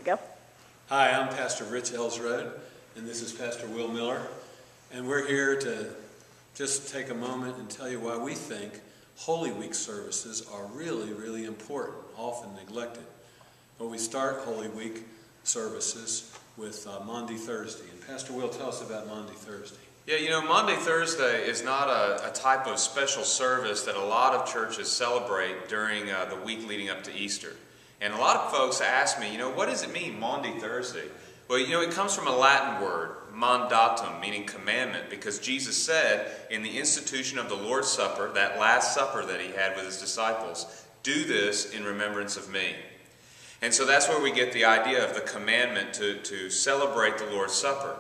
go. Hi, I'm Pastor Rich Elseroad, and this is Pastor Will Miller. And we're here to just take a moment and tell you why we think Holy Week services are really, really important, often neglected. Well, we start Holy Week services with Maundy Thursday. And Pastor Will, tell us about Maundy Thursday. Yeah, you know, Maundy Thursday is not a type of special service that a lot of churches celebrate during the week leading up to Easter. And a lot of folks ask me, what does it mean, Maundy Thursday? Well, it comes from a Latin word, mandatum, meaning commandment, because Jesus said in the institution of the Lord's Supper, that Last Supper that he had with his disciples, do this in remembrance of me. And so that's where we get the idea of the commandment to celebrate the Lord's Supper.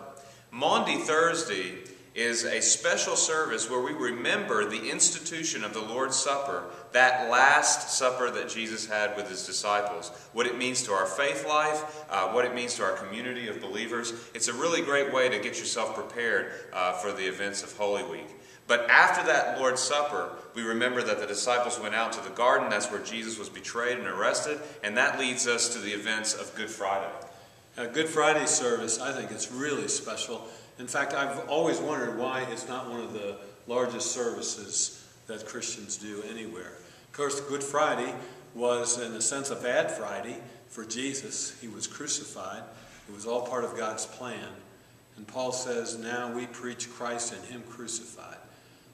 Maundy Thursday is a special service where we remember the institution of the Lord's Supper, that Last Supper that Jesus had with his disciples, what it means to our faith life, what it means to our community of believers. It's a really great way to get yourself prepared for the events of Holy Week. But after that Lord's Supper, we remember that the disciples went out to the garden. That's where Jesus was betrayed and arrested, and that leads us to the events of Good Friday. Good Friday service, I think it's really special. In fact, I've always wondered why it's not one of the largest services that Christians do anywhere. Of course, Good Friday was, in a sense, a bad Friday for Jesus. He was crucified. It was all part of God's plan. And Paul says, now we preach Christ and him crucified.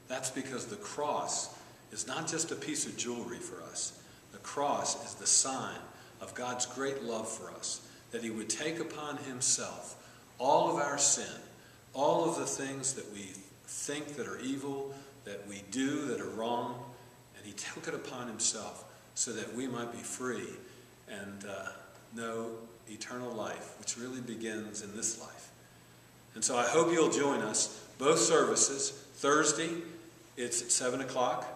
That's because the cross is not just a piece of jewelry for us. The cross is the sign of God's great love for us, that he would take upon himself all of our sin, all of the things that we think that are evil, that we do that are wrong, and he took it upon himself so that we might be free and know eternal life, which really begins in this life. And so I hope you'll join us, both services. Thursday, it's at 7 o'clock,